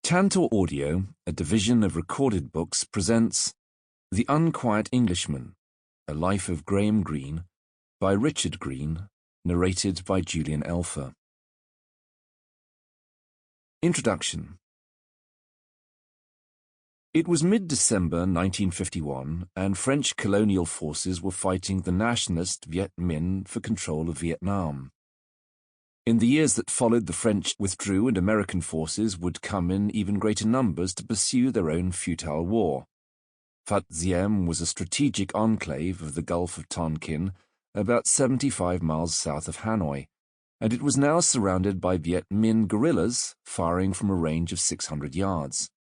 Tantor Audio, a division of recorded books, presents The Unquiet Englishman, A Life of Graham Greene, by Richard Greene, narrated by Julian Alpha. Introduction. It was mid-December 1951, and French colonial forces were fighting the nationalist Viet Minh for control of Vietnam. In the years that followed, the French withdrew and American forces would come in even greater numbers to pursue their own futile war. Phat Diem was a strategic enclave of the Gulf of Tonkin, about 75 miles south of Hanoi, and it was now surrounded by Viet Minh guerrillas firing from a range of 600 yards.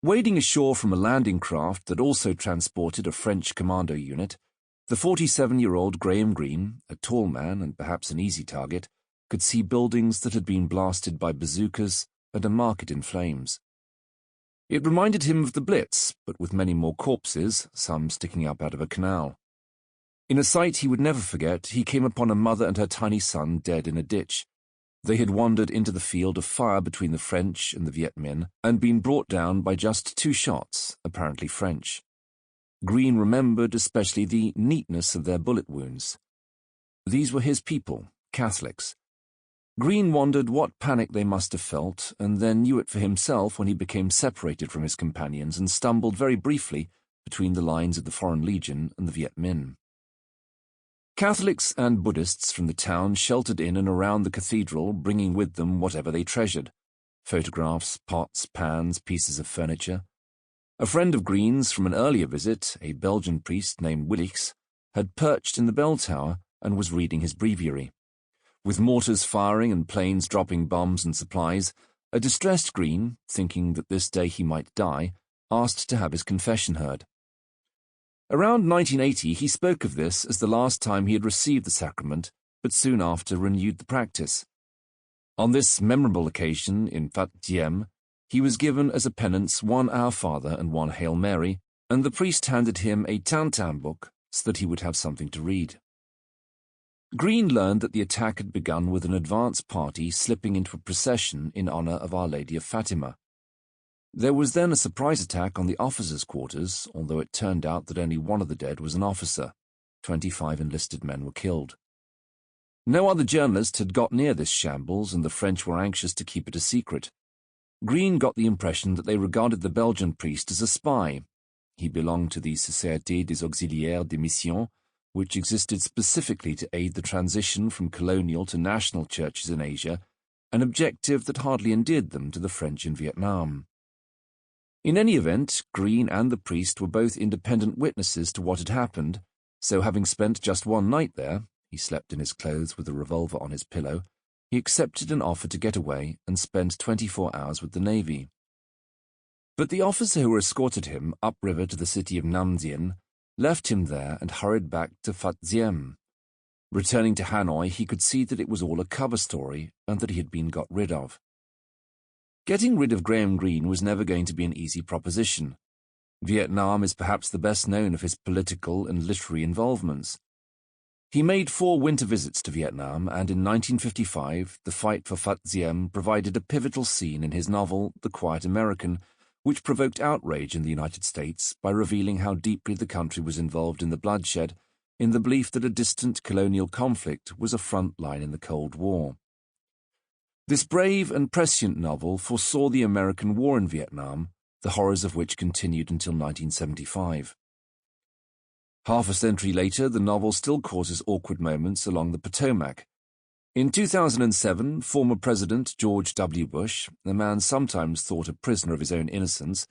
Wading ashore from a landing craft that also transported a French commando unit, the 47-year-old Graham Greene, a tall man and perhaps an easy target, could see buildings that had been blasted by bazookas and a market in flames. It reminded him of the Blitz, but with many more corpses, some sticking up out of a canal. In a sight he would never forget, he came upon a mother and her tiny son dead in a ditch. They had wandered into the field of fire between the French and the Viet Minh and been brought down by just 2 shots, apparently French. Greene remembered especially the neatness of their bullet wounds. These were his people, Catholics. Greene wondered what panic they must have felt, and then knew it for himself when he became separated from his companions and stumbled very briefly between the lines of the Foreign Legion and the Viet Minh. Catholics and Buddhists from the town sheltered in and around the cathedral, bringing with them whatever they treasured: photographs, pots, pans, pieces of furniture. A friend of Greene's from an earlier visit, a Belgian priest named Whisky, had perched in the bell tower and was reading his breviary. With mortars firing and planes dropping bombs and supplies, a distressed Greene, thinking that this day he might die, asked to have his confession heard. Around 1980 he spoke of this as the last time he had received the sacrament, but soon after renewed the practice. On this memorable occasion in Phat Diem, he was given as a penance 1 Our Father and 1 Hail Mary, and the priest handed him a Tantor book so that he would have something to read. Greene learned that the attack had begun with an advance party slipping into a procession in honor of Our Lady of Fatima. There was then a surprise attack on the officers' quarters, although it turned out that only one of the dead was an officer. 25 enlisted men were killed. No other journalist had got near this shambles, and the French were anxious to keep it a secret. Greene got the impression that they regarded the Belgian priest as a spy. He belonged to the Société des Auxiliaires de Mission, which existed specifically to aid the transition from colonial to national churches in Asia, an objective that hardly endeared them to the French in Vietnam. In any event, Greene and the priest were both independent witnesses to what had happened, so having spent just 1 night there, he slept in his clothes with a revolver on his pillow, he accepted an offer to get away and spend 24 hours with the Navy. But the officer who escorted him upriver to the city of Nam Dien left him there and hurried back to Phat Diem. Returning to Hanoi, he could see that it was all a cover story and that he had been got rid of. Getting rid of Graham Greene was never going to be an easy proposition. Vietnam is perhaps the best known of his political and literary involvements. He made 4 winter visits to Vietnam, and in 1955 the fight for Phat Diem provided a pivotal scene in his novel The Quiet American, which provoked outrage in the United States by revealing how deeply the country was involved in the bloodshed, in the belief that a distant colonial conflict was a front line in the Cold War. This brave and prescient novel foresaw the American war in Vietnam, the horrors of which continued until 1975. Half a century later, the novel still causes awkward moments along the Potomac. In 2007, former President George W. Bush, a man sometimes thought a prisoner of his own innocence,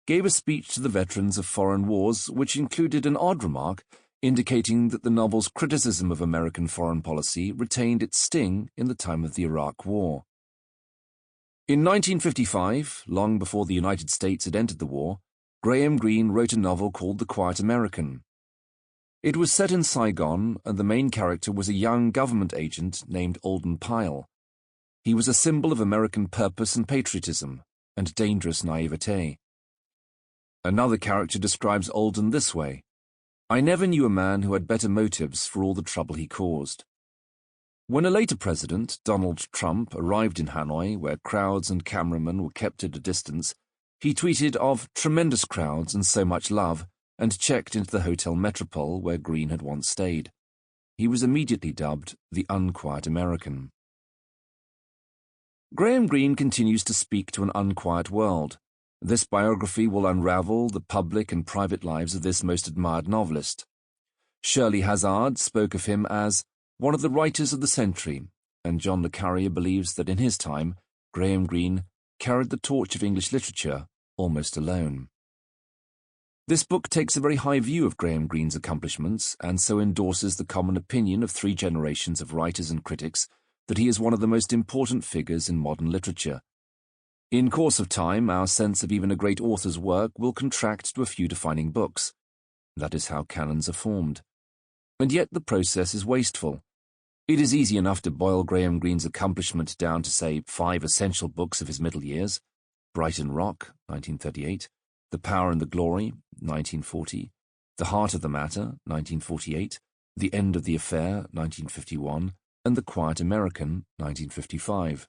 gave a speech to the veterans of foreign wars which included an odd remark indicating that the novel's criticism of American foreign policy retained its sting in the time of the Iraq War. In 1955, long before the United States had entered the war, Graham Greene wrote a novel called The Quiet American. It was set in Saigon, and the main character was a young government agent named Alden Pyle. He was a symbol of American purpose and patriotism, and dangerous naivete. Another character describes Alden this way: "I never knew a man who had better motives for all the trouble he caused." When a later president, Donald Trump, arrived in Hanoi, where crowds and cameramen were kept at a distance, he tweeted of tremendous crowds and so much love, and checked into the Hotel Metropole where Greene had once stayed. He was immediately dubbed the Unquiet American. Graham Greene continues to speak to an unquiet world. This biography will unravel the public and private lives of this most admired novelist. Shirley Hazard spoke of him as one of the writers of the century, and John le Carré believes that in his time, Graham Greene carried the torch of English literature almost alone. This book takes a very high view of Graham Greene's accomplishments, and so endorses the common opinion of 3 generations of writers and critics that he is one of the most important figures in modern literature. In course of time, our sense of even a great author's work will contract to a few defining books. That is how canons are formed. And yet the process is wasteful. It is easy enough to boil Graham Greene's accomplishment down to, say, 5 essential books of his middle years: Brighton Rock, 1938, The Power and the Glory, 1940, The Heart of the Matter, 1948, The End of the Affair, 1951, and The Quiet American, 1955.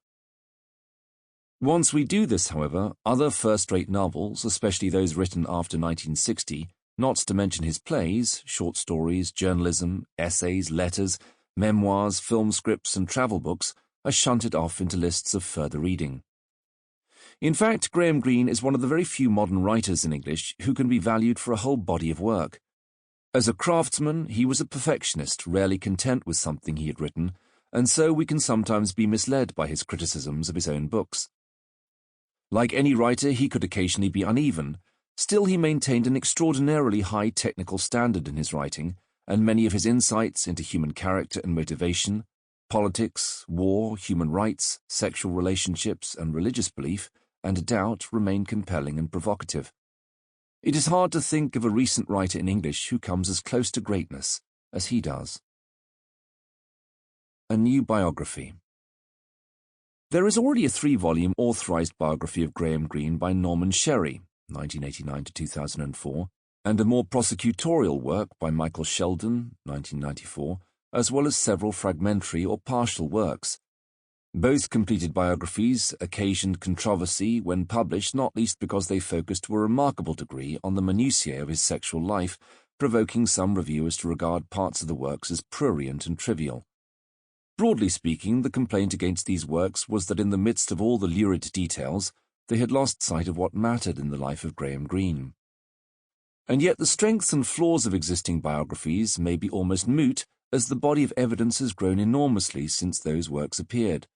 Once we do this, however, other first-rate novels, especially those written after 1960, not to mention his plays, short stories, journalism, essays, letters, memoirs, film scripts, and travel books, are shunted off into lists of further reading. In fact, Graham Greene is one of the very few modern writers in English who can be valued for a whole body of work. As a craftsman, he was a perfectionist, rarely content with something he had written, and so we can sometimes be misled by his criticisms of his own books. Like any writer, he could occasionally be uneven. Still, he maintained an extraordinarily high technical standard in his writing, and many of his insights into human character and motivation, politics, war, human rights, sexual relationships, and religious belief and doubt remain compelling and provocative. It is hard to think of a recent writer in English who comes as close to greatness as he does. A new biography. There is already a 3-volume authorized biography of Graham Greene by Norman Sherry, 1989 to 2004, and a more prosecutorial work by Michael Sheldon, 1994, as well as several fragmentary or partial works. Both completed biographies occasioned controversy when published, not least because they focused to a remarkable degree on the minutiae of his sexual life, provoking some reviewers to regard parts of the works as prurient and trivial. Broadly speaking, the complaint against these works was that in the midst of all the lurid details, they had lost sight of what mattered in the life of Graham Greene. And yet the strengths and flaws of existing biographies may be almost moot, as the body of evidence has grown enormously since those works appeared.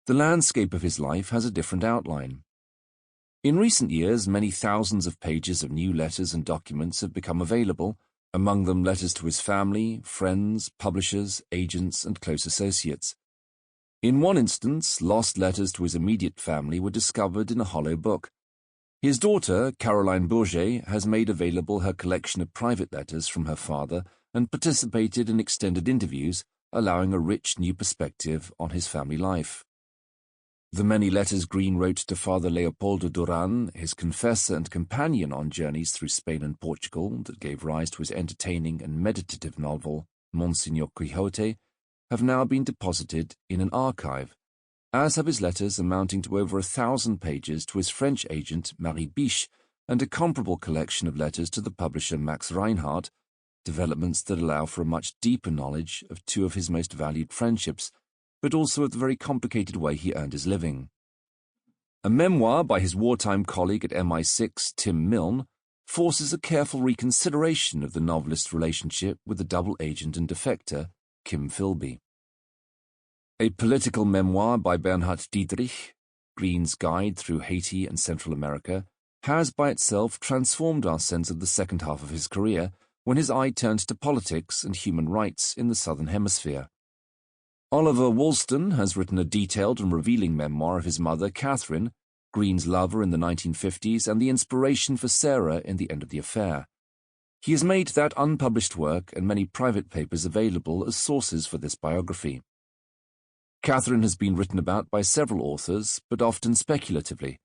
The landscape of his life has a different outline. In recent years, many thousands of pages of new letters and documents have become available, among them letters to his family, friends, publishers, agents, and close associates. In one instance, lost letters to his immediate family were discovered in a hollow book. His daughter, Caroline Bourget, has made available her collection of private letters from her father and participated in extended interviews, allowing a rich new perspective on his family life. The many letters Greene wrote to Father Leopoldo Duran, his confessor and companion on journeys through Spain and Portugal that gave rise to his entertaining and meditative novel, Monsignor Quixote, have now been deposited in an archive, as have his letters amounting to over 1,000 pages to his French agent Marie Biche and a comparable collection of letters to the publisher Max Reinhardt, developments that allow for a much deeper knowledge of 2 of his most valued friendships, but also of the very complicated way he earned his living. A memoir by his wartime colleague at MI6, Tim Milne, forces a careful reconsideration of the novelist's relationship with the double agent and defector, Kim Philby. A political memoir by Bernhard Dietrich, Greene's Guide Through Haiti and Central America, has by itself transformed our sense of the second half of his career when his eye turned to politics and human rights in the Southern Hemisphere. Oliver Woolston has written a detailed and revealing memoir of his mother, Catherine, Greene's lover in the 1950s and the inspiration for Sarah in The End of the Affair. He has made that unpublished work and many private papers available as sources for this biography. Catherine has been written about by several authors, but often speculatively.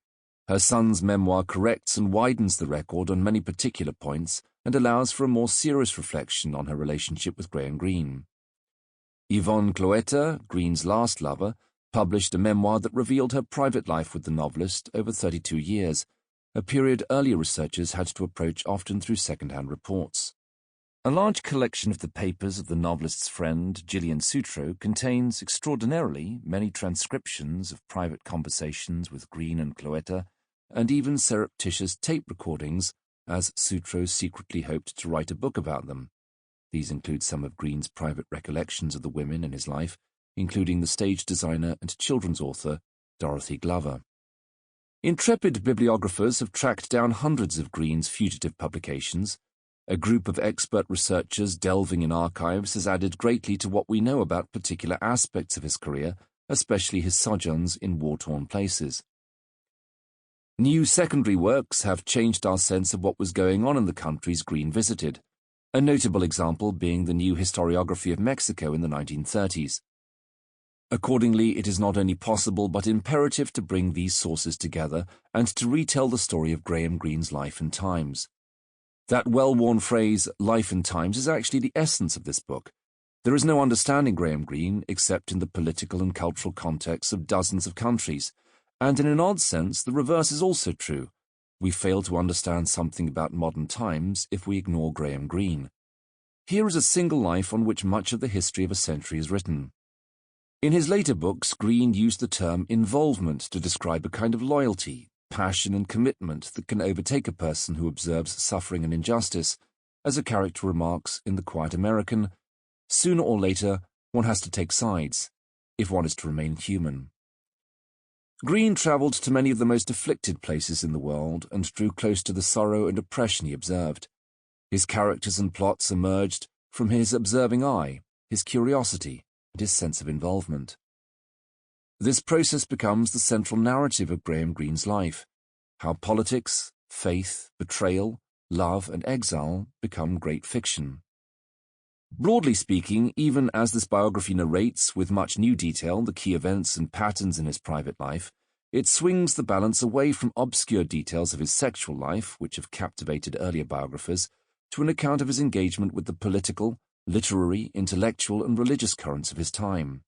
Her son's memoir corrects and widens the record on many particular points and allows for a more serious reflection on her relationship with Graham Greene. Yvonne Cloetta, Greene's last lover, published a memoir that revealed her private life with the novelist over 32 years, a period earlier researchers had to approach often through second-hand reports. A large collection of the papers of the novelist's friend, Julian Sutro, contains extraordinarily many transcriptions of private conversations with Greene and Cloetta, and even surreptitious tape recordings, as Sutro secretly hoped to write a book about them. These include some of Greene's private recollections of the women in his life, including the stage designer and children's author, Dorothy Glover. Intrepid bibliographers have tracked down hundreds of Greene's fugitive publications. A group of expert researchers delving in archives has added greatly to what we know about particular aspects of his career, especially his sojourns in war-torn places. New secondary works have changed our sense of what was going on in the countries Greene visited, a notable example being the new historiography of Mexico in the 1930s. Accordingly, it is not only possible but imperative to bring these sources together and to retell the story of Graham Greene's life and times. That well-worn phrase, life and times, is actually the essence of this book. There is no understanding Graham Greene except in the political and cultural context of dozens of countries, and in an odd sense, the reverse is also true. We fail to understand something about modern times if we ignore Graham Greene. Here is a single life on which much of the history of a century is written. In his later books, Greene used the term involvement to describe a kind of loyalty, passion and commitment that can overtake a person who observes suffering and injustice. As a character remarks in The Quiet American, sooner or later one has to take sides, if one is to remain human. Greene travelled to many of the most afflicted places in the world and drew close to the sorrow and oppression he observed. His characters and plots emerged from his observing eye, his curiosity, and his sense of involvement. This process becomes the central narrative of Graham Greene's life, how politics, faith, betrayal, love, and exile become great fiction. Broadly speaking, even as this biography narrates with much new detail the key events and patterns in his private life, it swings the balance away from obscure details of his sexual life, which have captivated earlier biographers, to an account of his engagement with the political, literary, intellectual, and religious currents of his time.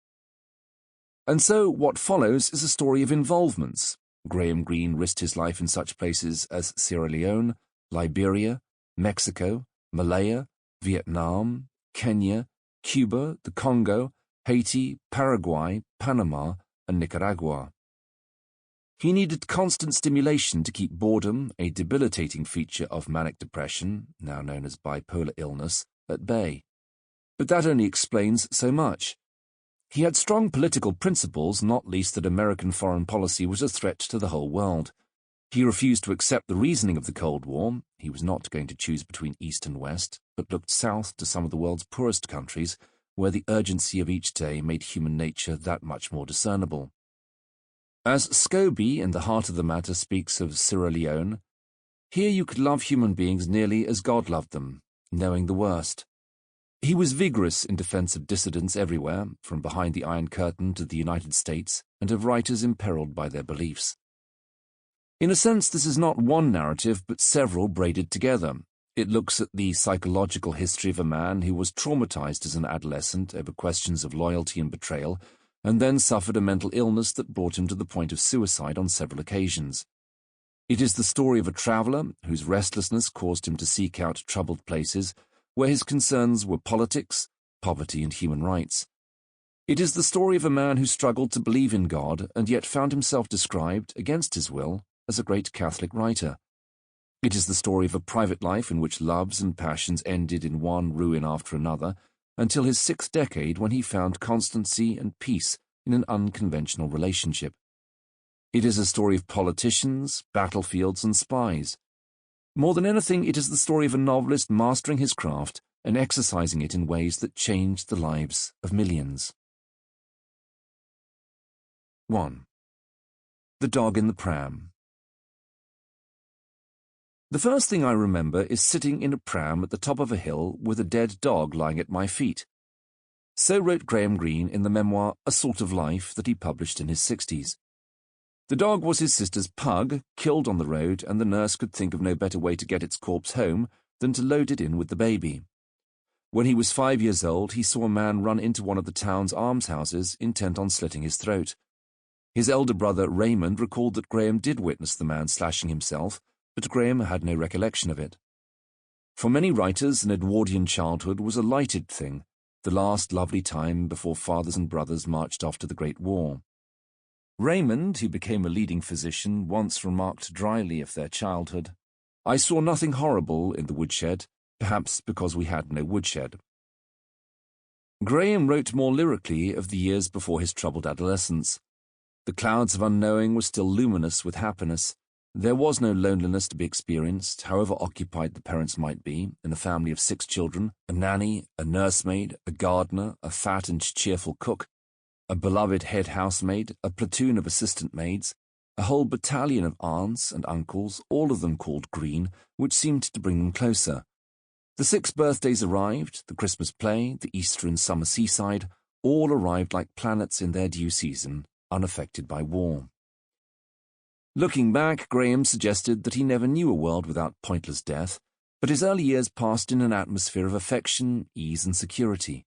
And so what follows is a story of involvements. Graham Greene risked his life in such places as Sierra Leone, Liberia, Mexico, Malaya, Vietnam, Kenya, Cuba, the Congo, Haiti, Paraguay, Panama, and Nicaragua. He needed constant stimulation to keep boredom, a debilitating feature of manic depression, now known as bipolar illness, at bay. But that only explains so much. He had strong political principles, not least that American foreign policy was a threat to the whole world. He refused to accept the reasoning of the Cold War. He was not going to choose between East and West, but looked south to some of the world's poorest countries, where the urgency of each day made human nature that much more discernible. As Scobie, in The Heart of the Matter, speaks of Sierra Leone, here you could love human beings nearly as God loved them, knowing the worst. He was vigorous in defense of dissidents everywhere, from behind the Iron Curtain to the United States, and of writers imperiled by their beliefs. In a sense, this is not one narrative, but several braided together. It looks at the psychological history of a man who was traumatized as an adolescent over questions of loyalty and betrayal, and then suffered a mental illness that brought him to the point of suicide on several occasions. It is the story of a traveller whose restlessness caused him to seek out troubled places, where his concerns were politics, poverty, and human rights. It is the story of a man who struggled to believe in God and yet found himself described, against his will, as a great Catholic writer. It is the story of a private life in which loves and passions ended in one ruin after another, until his 6th decade when he found constancy and peace in an unconventional relationship. It is a story of politicians, battlefields, and spies. More than anything, it is the story of a novelist mastering his craft and exercising it in ways that changed the lives of millions. 1. The Dog in the Pram. The first thing I remember is sitting in a pram at the top of a hill with a dead dog lying at my feet. So wrote Graham Greene in the memoir A Sort of Life that he published in his 60s. The dog was his sister's pug, killed on the road, and the nurse could think of no better way to get its corpse home than to load it in with the baby. When he was 5 years old, he saw a man run into one of the town's almshouses, intent on slitting his throat. His elder brother, Raymond, recalled that Graham did witness the man slashing himself, but Graham had no recollection of it. For many writers, an Edwardian childhood was a lighted thing, the last lovely time before fathers and brothers marched off to the Great War. Raymond, who became a leading physician, once remarked dryly of their childhood, "I saw nothing horrible in the woodshed, perhaps because we had no woodshed." Graham wrote more lyrically of the years before his troubled adolescence. The clouds of unknowing were still luminous with happiness. There was no loneliness to be experienced, however occupied the parents might be, in a family of 6 children, a nanny, a nursemaid, a gardener, a fat and cheerful cook, a beloved head housemaid, a platoon of assistant maids, a whole battalion of aunts and uncles, all of them called Greene, which seemed to bring them closer. The 6 birthdays arrived, the Christmas play, the Easter and summer seaside, all arrived like planets in their due season, unaffected by war. Looking back, Graham suggested that he never knew a world without pointless death, but his early years passed in an atmosphere of affection, ease and security.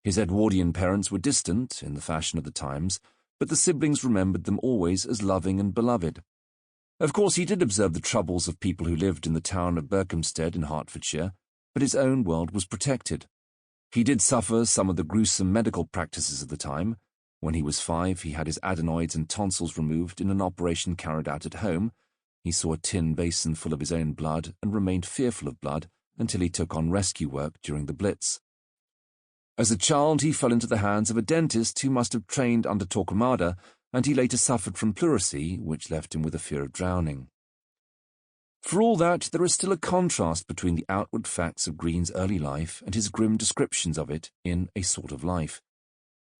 His Edwardian parents were distant, in the fashion of the times, but the siblings remembered them always as loving and beloved. Of course, he did observe the troubles of people who lived in the town of Berkhamsted in Hertfordshire, but his own world was protected. He did suffer some of the gruesome medical practices of the time. When he was 5, he had his adenoids and tonsils removed in an operation carried out at home. He saw a tin basin full of his own blood and remained fearful of blood until he took on rescue work during the Blitz. As a child, he fell into the hands of a dentist who must have trained under Torquemada, and he later suffered from pleurisy, which left him with a fear of drowning. For all that, there is still a contrast between the outward facts of Greene's early life and his grim descriptions of it in A Sort of Life.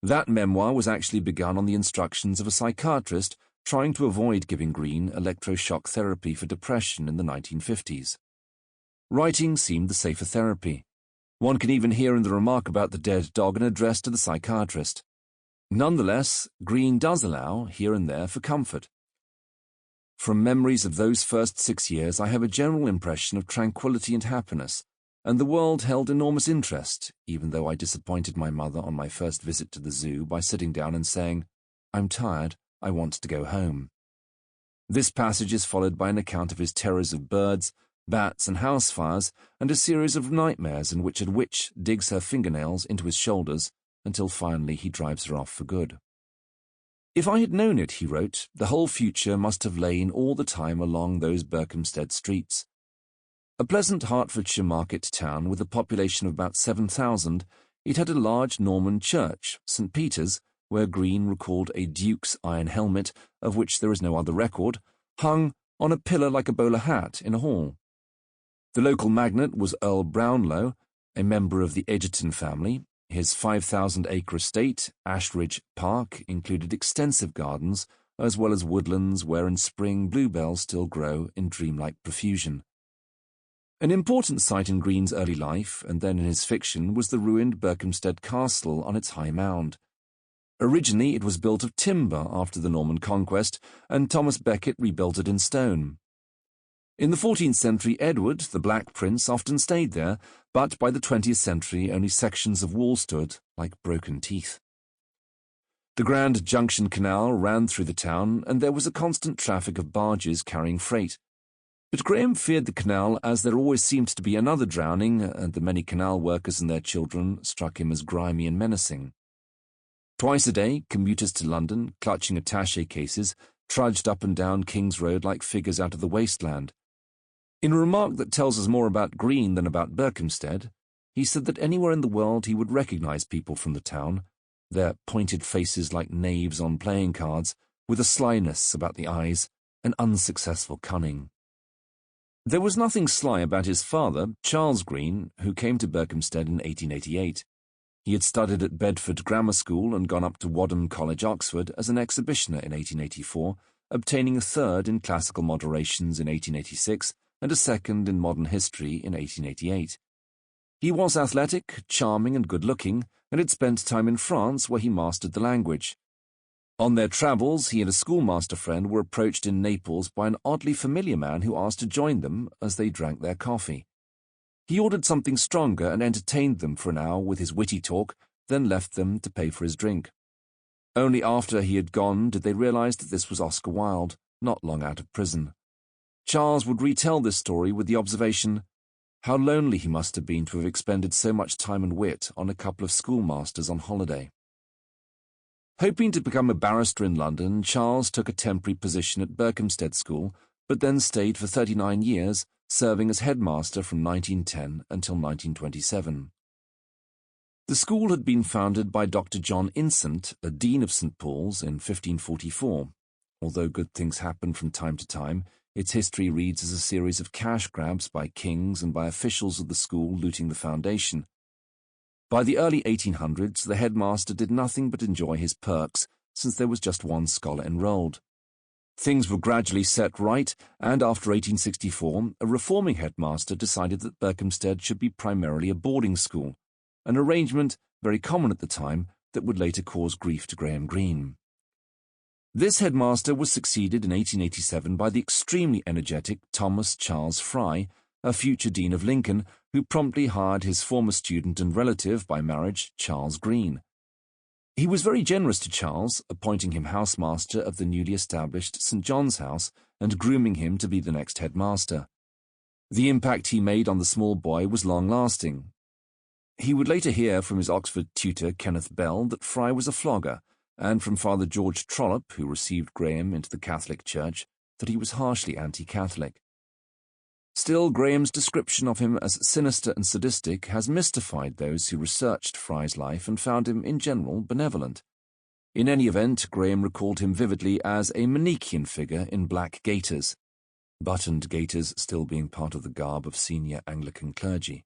That memoir was actually begun on the instructions of a psychiatrist trying to avoid giving Greene electroshock therapy for depression in the 1950s. Writing seemed the safer therapy. One can even hear in the remark about the dead dog an address to the psychiatrist. Nonetheless, Greene does allow, here and there, for comfort. From memories of those first 6 years, I have a general impression of tranquility and happiness, and the world held enormous interest, even though I disappointed my mother on my first visit to the zoo by sitting down and saying, "I'm tired, I want to go home." This passage is followed by an account of his terrors of birds, bats and house fires, and a series of nightmares in which a witch digs her fingernails into his shoulders until finally he drives her off for good. "If I had known it," he wrote, "the whole future must have lain all the time along those Berkhamsted streets." A pleasant Hertfordshire market town with a population of about 7,000, it had a large Norman church, St. Peter's, where Greene recalled a duke's iron helmet, of which there is no other record, hung on a pillar like a bowler hat in a hall. The local magnate was Earl Brownlow, a member of the Egerton family. His 5,000-acre estate, Ashridge Park, included extensive gardens, as well as woodlands where in spring bluebells still grow in dreamlike profusion. An important site in Greene's early life, and then in his fiction, was the ruined Berkhamsted Castle on its high mound. Originally it was built of timber after the Norman conquest, and Thomas Becket rebuilt it in stone. In the 14th century, Edward, the Black Prince, often stayed there, but by the 20th century only sections of wall stood, like broken teeth. The Grand Junction Canal ran through the town, and there was a constant traffic of barges carrying freight. But Graham feared the canal, as there always seemed to be another drowning, and the many canal workers and their children struck him as grimy and menacing. Twice a day, commuters to London, clutching attaché cases, trudged up and down King's Road like figures out of the wasteland. In a remark that tells us more about Greene than about Berkhamsted, he said that anywhere in the world he would recognize people from the town, their pointed faces like knaves on playing cards, with a slyness about the eyes, an unsuccessful cunning. There was nothing sly about his father, Charles Greene, who came to Berkhamsted in 1888. He had studied at Bedford Grammar School and gone up to Wadham College, Oxford, as an exhibitioner in 1884, obtaining a third in classical moderations in 1886 and a second in modern history in 1888. He was athletic, charming and good-looking, and had spent time in France where he mastered the language. On their travels, he and a schoolmaster friend were approached in Naples by an oddly familiar man who asked to join them as they drank their coffee. He ordered something stronger and entertained them for an hour with his witty talk, then left them to pay for his drink. Only after he had gone did they realize that this was Oscar Wilde, not long out of prison. Charles would retell this story with the observation, "How lonely he must have been to have expended so much time and wit on a couple of schoolmasters on holiday." Hoping to become a barrister in London, Charles took a temporary position at Berkhamsted School, but then stayed for 39 years, serving as headmaster from 1910 until 1927. The school had been founded by Dr. John Insant, a dean of St. Paul's, in 1544. Although good things happened from time to time, its history reads as a series of cash grabs by kings and by officials of the school looting the foundation. By the early 1800s, the headmaster did nothing but enjoy his perks, since there was just one scholar enrolled. Things were gradually set right, and after 1864, a reforming headmaster decided that Berkhamsted should be primarily a boarding school, an arrangement very common at the time that would later cause grief to Greene. This headmaster was succeeded in 1887 by the extremely energetic Thomas Charles Fry, a future Dean of Lincoln, who promptly hired his former student and relative by marriage, Charles Greene. He was very generous to Charles, appointing him housemaster of the newly established St. John's House and grooming him to be the next headmaster. The impact he made on the small boy was long-lasting. He would later hear from his Oxford tutor, Kenneth Bell, that Fry was a flogger, and from Father George Trollope, who received Graham into the Catholic Church, that he was harshly anti-Catholic. Still, Graham's description of him as sinister and sadistic has mystified those who researched Fry's life and found him, in general, benevolent. In any event, Graham recalled him vividly as a Manichean figure in black gaiters, buttoned gaiters still being part of the garb of senior Anglican clergy.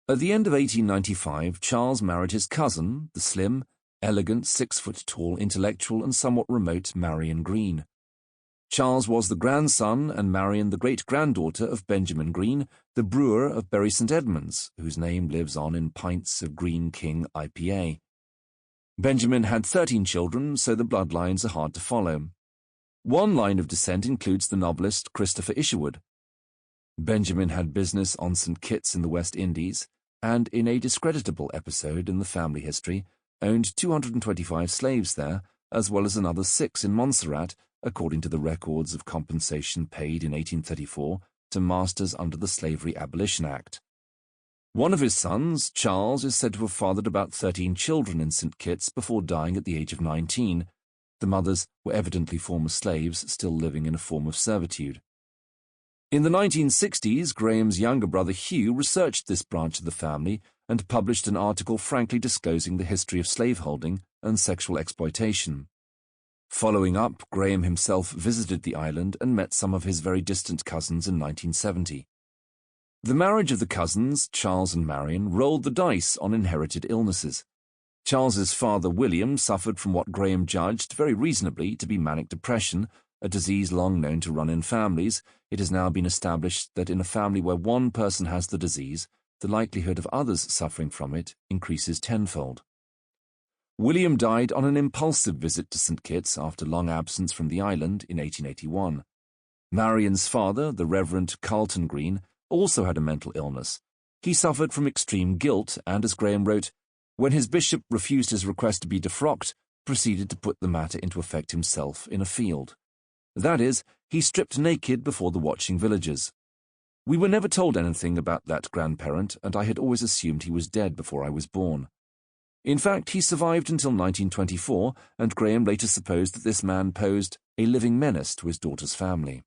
At the end of 1895, Charles married his cousin, the slim, elegant, 6-foot-tall, intellectual and somewhat remote Marion Greene. Charles was the grandson and Marion the great-granddaughter of Benjamin Greene, the brewer of Bury St. Edmunds, whose name lives on in pints of Greene King IPA. Benjamin had 13 children, so the bloodlines are hard to follow. One line of descent includes the novelist Christopher Isherwood. Benjamin had business on St. Kitts in the West Indies, and in a discreditable episode in the family history, owned 225 slaves there, as well as another 6 in Montserrat, according to the records of compensation paid in 1834 to masters under the Slavery Abolition Act. One of his sons, Charles, is said to have fathered about 13 children in St. Kitts before dying at the age of 19. The mothers were evidently former slaves still living in a form of servitude. In the 1960s, Graham's younger brother Hugh researched this branch of the family and published an article frankly disclosing the history of slaveholding and sexual exploitation. Following up, Graham himself visited the island and met some of his very distant cousins in 1970. The marriage of the cousins, Charles and Marion, rolled the dice on inherited illnesses. Charles's father, William, suffered from what Graham judged, very reasonably, to be manic depression, a disease long known to run in families. It has now been established that in a family where one person has the disease, the likelihood of others suffering from it increases tenfold. William died on an impulsive visit to St. Kitts after long absence from the island in 1881. Marion's father, the Reverend Carlton Greene, also had a mental illness. He suffered from extreme guilt and, as Graham wrote, when his bishop refused his request to be defrocked, proceeded to put the matter into effect himself in a field. That is, he stripped naked before the watching villagers. We were never told anything about that grandparent, and I had always assumed he was dead before I was born. In fact, he survived until 1924, and Graham later supposed that this man posed a living menace to his daughter's family.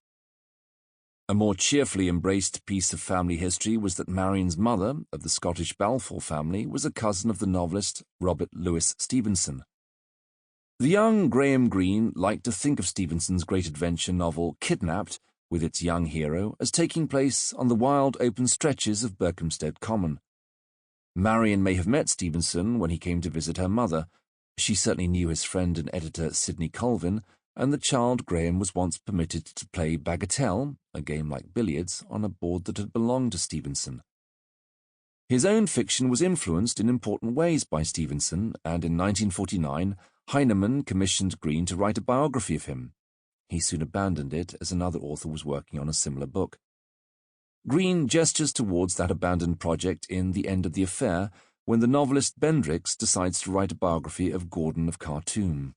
A more cheerfully embraced piece of family history was that Marion's mother, of the Scottish Balfour family, was a cousin of the novelist Robert Louis Stevenson. The young Graham Greene liked to think of Stevenson's great adventure novel Kidnapped, with its young hero, as taking place on the wild open stretches of Berkhamsted Common. Marion may have met Stevenson when he came to visit her mother. She certainly knew his friend and editor Sidney Colvin, and the child Graham was once permitted to play bagatelle, a game like billiards, on a board that had belonged to Stevenson. His own fiction was influenced in important ways by Stevenson, and in 1949, Heinemann commissioned Greene to write a biography of him. He soon abandoned it, as another author was working on a similar book. Greene gestures towards that abandoned project in The End of the Affair, when the novelist Bendrix decides to write a biography of Gordon of Khartoum.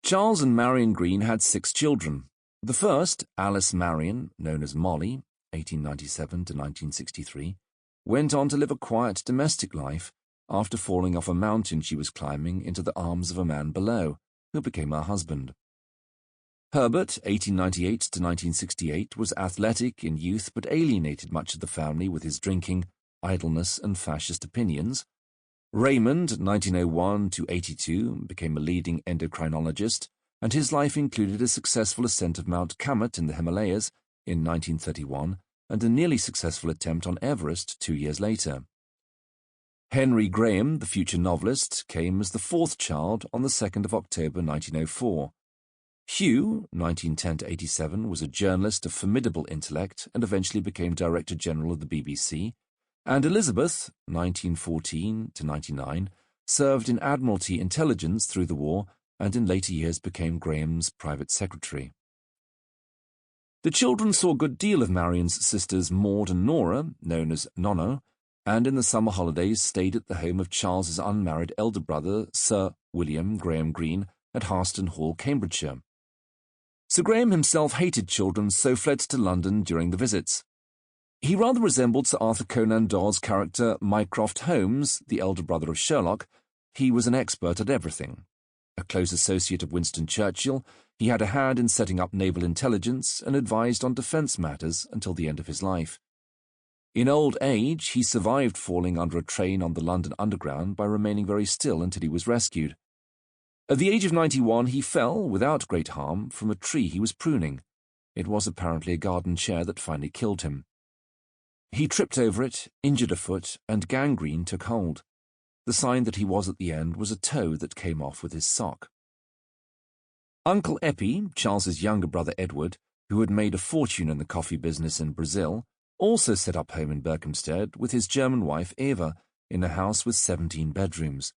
Charles and Marion Greene had 6 children. The first, Alice Marion, known as Molly, 1897 to 1963, went on to live a quiet domestic life after falling off a mountain she was climbing into the arms of a man below, who became her husband. Herbert, 1898 to 1968, was athletic in youth but alienated much of the family with his drinking, idleness, and fascist opinions. Raymond, 1901 to 82, became a leading endocrinologist, and his life included a successful ascent of Mount Kamet in the Himalayas in 1931 and a nearly successful attempt on Everest 2 years later. Henry Graham, the future novelist, came as the 4th child on the 2nd of October 1904. Hugh, 1910 to 87, was a journalist of formidable intellect and eventually became Director General of the BBC, and Elizabeth, 1914 to 99, served in Admiralty intelligence through the war and in later years became Graham's private secretary. The children saw a good deal of Marion's sisters Maud and Nora, known as Nonno, and in the summer holidays stayed at the home of Charles's unmarried elder brother, Sir William Graham Greene, at Harston Hall, Cambridgeshire. Sir Graham himself hated children, so fled to London during the visits. He rather resembled Sir Arthur Conan Doyle's character Mycroft Holmes, the elder brother of Sherlock. He was an expert at everything. A close associate of Winston Churchill, he had a hand in setting up naval intelligence and advised on defence matters until the end of his life. In old age, he survived falling under a train on the London Underground by remaining very still until he was rescued. At the age of 91, he fell, without great harm, from a tree he was pruning. It was apparently a garden chair that finally killed him. He tripped over it, injured a foot, and gangrene took hold. The sign that he was at the end was a toe that came off with his sock. Uncle Eppie, Charles's younger brother Edward, who had made a fortune in the coffee business in Brazil, also set up home in Berkhamsted with his German wife Eva in a house with 17 bedrooms.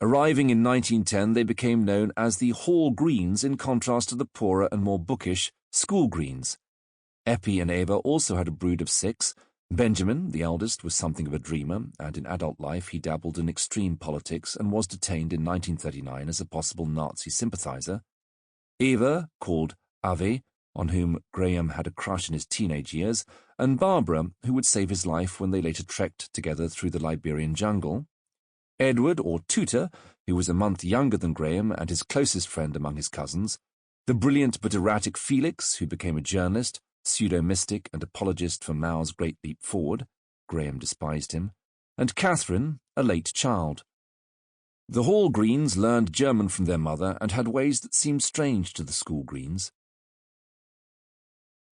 Arriving in 1910, they became known as the Hall Greenes in contrast to the poorer and more bookish School Greenes. Eppie and Eva also had a brood of 6. Benjamin, the eldest, was something of a dreamer, and in adult life he dabbled in extreme politics and was detained in 1939 as a possible Nazi sympathizer. Eva, called Ave, on whom Graham had a crush in his teenage years, and Barbara, who would save his life when they later trekked together through the Liberian jungle. Edward, or Tutor, who was a month younger than Graham and his closest friend among his cousins. The brilliant but erratic Felix, who became a journalist, pseudo-mystic and apologist for Mao's Great Leap Forward. Graham despised him. And Catherine, a late child. The Hall Greenes learned German from their mother and had ways that seemed strange to the School Greenes.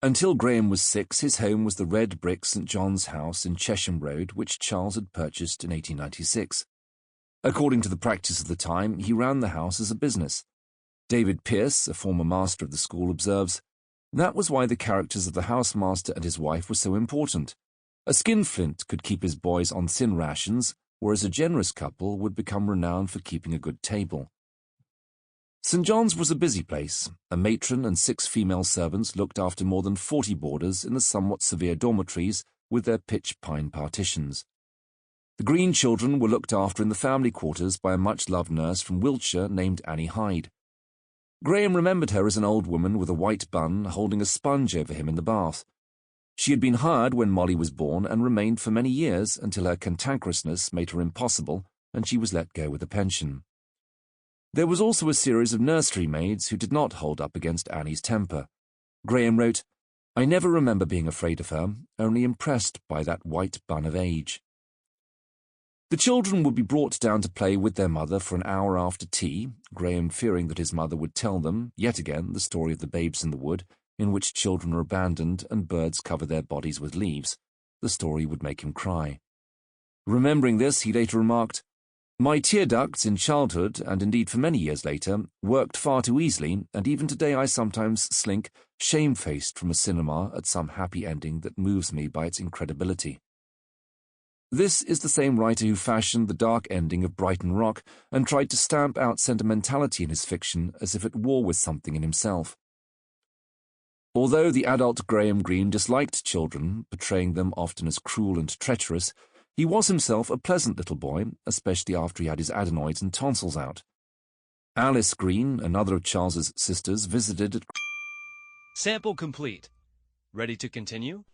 Until Graham was 6, his home was the red brick St. John's House in Chesham Road, which Charles had purchased in 1896. According to the practice of the time, he ran the house as a business. David Pearce, a former master of the school, observes, "That was why the characters of the housemaster and his wife were so important. A skinflint could keep his boys on thin rations, whereas a generous couple would become renowned for keeping a good table." St. John's was a busy place. A matron and 6 female servants looked after more than 40 boarders in the somewhat severe dormitories with their pitch pine partitions. The Greene children were looked after in the family quarters by a much-loved nurse from Wiltshire named Annie Hyde. Graham remembered her as an old woman with a white bun holding a sponge over him in the bath. She had been hired when Molly was born and remained for many years until her cantankerousness made her impossible and she was let go with a pension. There was also a series of nursery maids who did not hold up against Annie's temper. Graham wrote, "I never remember being afraid of her, only impressed by that white bun of age." The children would be brought down to play with their mother for an hour after tea, Graham fearing that his mother would tell them, yet again, the story of the babes in the wood, in which children are abandoned and birds cover their bodies with leaves. The story would make him cry. Remembering this, he later remarked, "My tear ducts in childhood, and indeed for many years later, worked far too easily, and even today I sometimes slink, shamefaced from a cinema at some happy ending that moves me by its incredibility." This is the same writer who fashioned the dark ending of Brighton Rock and tried to stamp out sentimentality in his fiction as if at war with something in himself. Although the adult Graham Greene disliked children, portraying them often as cruel and treacherous, he was himself a pleasant little boy, especially after he had his adenoids and tonsils out. Alice Greene, another of Charles's sisters, visited at... Sample complete. Ready to continue?